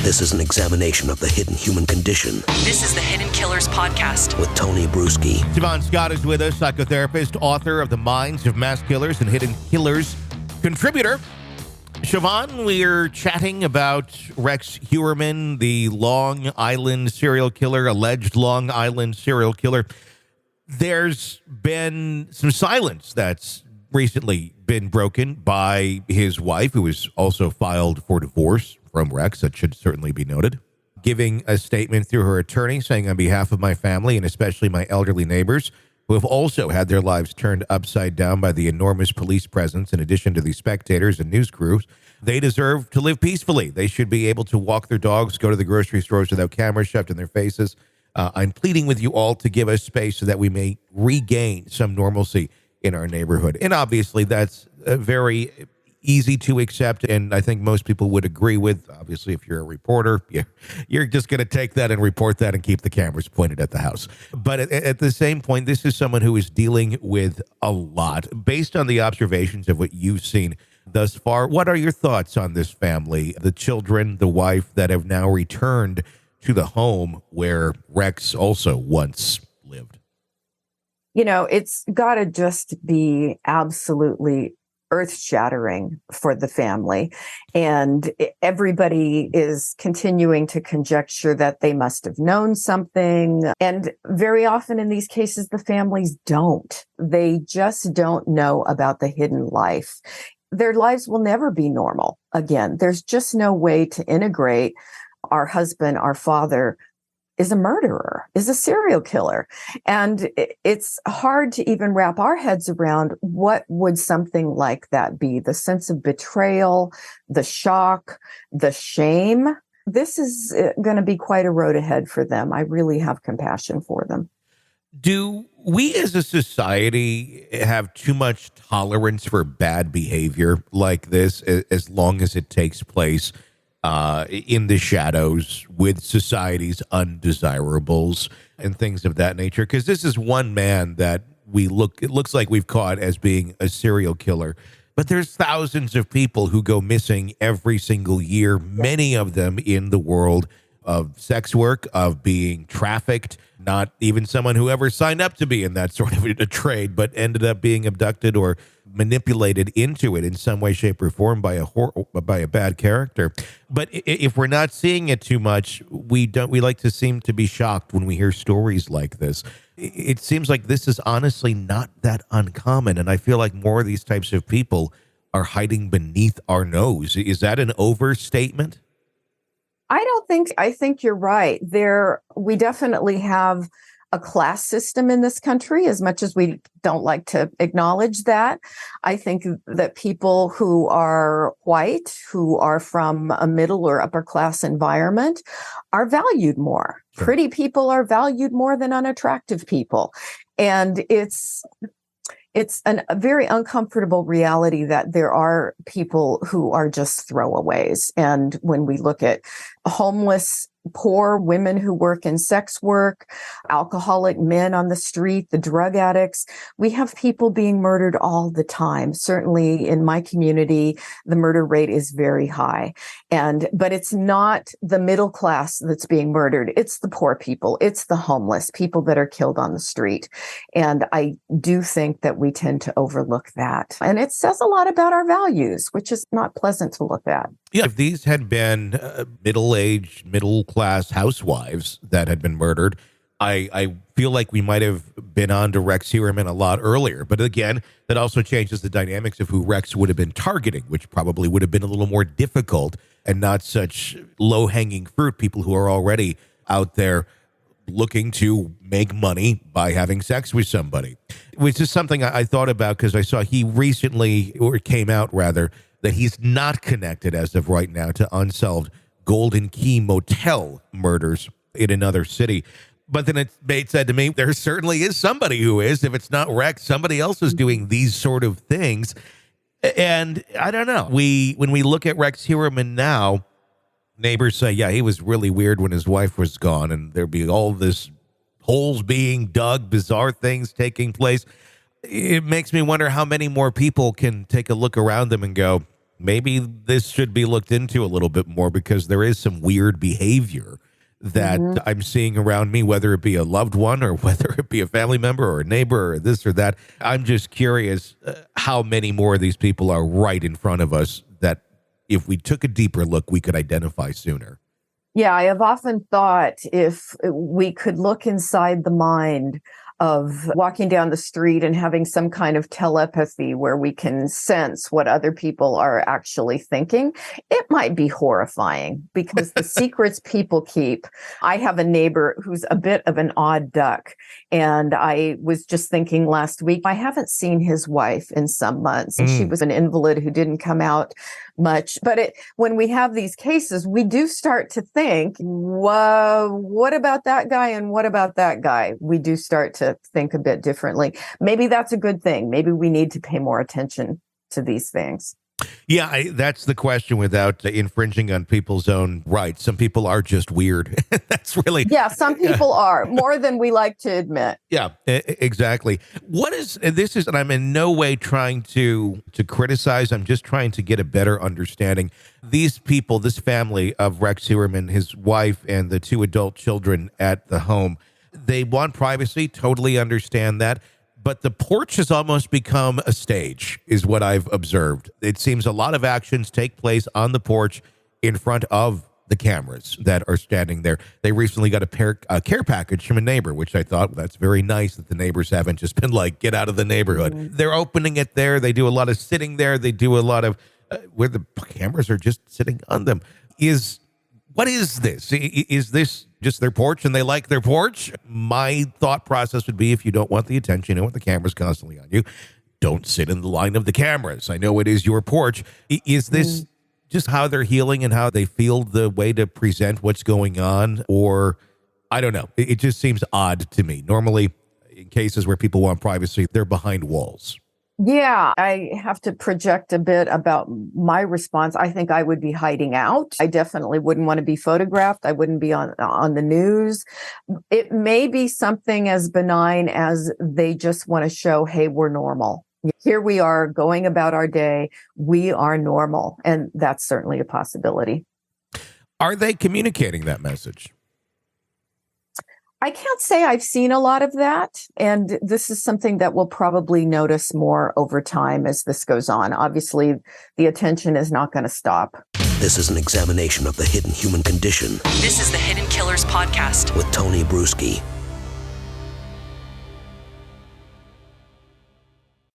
This is an examination of the hidden human condition. This is the Hidden Killers Podcast with Tony Brueski. Shavaun Scott is with us, psychotherapist, author of The Minds of Mass Killers and Hidden Killers contributor. Shavaun, we're chatting about Rex Heuermann, the Long Island serial killer, alleged Long Island serial killer. There's been some silence that's recently been broken by his wife, who was also filed for divorce from Rex. That should certainly be noted. Giving a statement through her attorney saying, on behalf of my family and especially my elderly neighbors, who have also had their lives turned upside down by the enormous police presence, in addition to the spectators and news crews, they deserve to live peacefully. They should be able to walk their dogs, go to the grocery stores without cameras shoved in their faces. I'm pleading with you all to give us space so that we may regain some normalcy in our neighborhood. And obviously, that's very easy to accept, and I think most people would agree with. Obviously, if you're a reporter, you're just going to take that and report that and keep the cameras pointed at the house. But at the same point, this is someone who is dealing with a lot. Based on the observations of what you've seen thus far, what are your thoughts on this family, the children, the wife that have now returned to the home where Rex also once lived? You know, it's got to just be absolutely earth-shattering for the family. And everybody is continuing to conjecture that they must have known something. And very often in these cases, the families don't. They just don't know about the hidden life. Their lives will never be normal again. There's just no way to integrate our husband, our father, is a murderer, is a serial killer. And it's hard to even wrap our heads around what would something like that be. The sense of betrayal, the shock, the shame. This is going to be quite a road ahead for them. I really have compassion for them. Do we as a society have too much tolerance for bad behavior like this, as long as it takes place in the shadows with society's undesirables and things of that nature? Because this is one man that it looks like we've caught as being a serial killer, but there's thousands of people who go missing every single year, many of them in the world of sex work, of being trafficked, not even someone who ever signed up to be in that sort of a trade, but ended up being abducted or manipulated into it in some way, shape, or form by a bad character. But if we're not seeing it too much, we like to seem to be shocked when we hear stories like this. It seems like this is honestly not that uncommon, and I feel like more of these types of people are hiding beneath our nose. Is that an overstatement? I think you're right. We definitely have a class system in this country, as much as we don't like to acknowledge that. I think that people who are white, who are from a middle or upper class environment, are valued more. Sure. Pretty people are valued more than unattractive people. And it's a very uncomfortable reality that there are people who are just throwaways. And when we look at homeless, poor women who work in sex work, alcoholic men on the street, the drug addicts, we have people being murdered all the time. Certainly in my community, the murder rate is very high. But it's not the middle class that's being murdered. It's the poor people. It's the homeless, people that are killed on the street. And I do think that we tend to overlook that. And it says a lot about our values, which is not pleasant to look at. Yeah, if these had been middle-aged, middle-class housewives that had been murdered, I feel like we might have been on to Rex Heuermann a lot earlier. But again, that also changes the dynamics of who Rex would have been targeting, which probably would have been a little more difficult and not such low-hanging fruit, people who are already out there looking to make money by having sex with somebody, which is something I thought about because I saw he recently, or came out rather, that he's not connected as of right now to unsolved Golden Key Motel murders in another city. But then it said to me, there certainly is somebody who is. If it's not Rex, somebody else is doing these sort of things. And I don't know. When we look at Rex Heuermann now, neighbors say, yeah, he was really weird when his wife was gone, and there'd be all this holes being dug, bizarre things taking place. It makes me wonder how many more people can take a look around them and go, maybe this should be looked into a little bit more, because there is some weird behavior that I'm seeing around me, whether it be a loved one or whether it be a family member or a neighbor or this or that. I'm just curious how many more of these people are right in front of us that if we took a deeper look, we could identify sooner. Yeah, I have often thought if we could look inside the mind of walking down the street and having some kind of telepathy where we can sense what other people are actually thinking, it might be horrifying, because the secrets people keep. I have a neighbor who's a bit of an odd duck. And I was just thinking last week, I haven't seen his wife in some months. And she was an invalid who didn't come out much. But when we have these cases, we do start to think, whoa, what about that guy? And what about that guy? We do start to think a bit differently. Maybe that's a good thing. Maybe we need to pay more attention to these things. Yeah, that's the question, without infringing on people's own rights. Some people are just weird. That's really... Yeah, some people are, more than we like to admit. Yeah, exactly. And I'm in no way trying to criticize. I'm just trying to get a better understanding. These people, this family of Rex Heuermann, his wife, and the 2 adult children at the home, they want privacy, totally understand that. But the porch has almost become a stage, is what I've observed. It seems a lot of actions take place on the porch in front of the cameras that are standing there. They recently got a care package from a neighbor, which I thought, that's very nice that the neighbors haven't just been like, get out of the neighborhood. They're opening it there. They do a lot of sitting there. They do a lot of where the cameras are just sitting on them. What is this? Is this just their porch and they like their porch? My thought process would be, if you don't want the attention, you don't want the cameras constantly on you, don't sit in the line of the cameras. I know it is your porch. Is this just how they're healing and how they feel the way to present what's going on? Or I don't know. It just seems odd to me. Normally, in cases where people want privacy, they're behind walls. Yeah, I have to project a bit about my response. I think I would be hiding out. I definitely wouldn't want to be photographed. I wouldn't be on the news. It may be something as benign as they just want to show, hey, we're normal. Here we are going about our day. We are normal. And that's certainly a possibility. Are they communicating that message? I can't say I've seen a lot of that. And this is something that we'll probably notice more over time as this goes on. Obviously, the attention is not going to stop. This is an examination of the hidden human condition This is the Hidden Killers Podcast with Tony Brueski.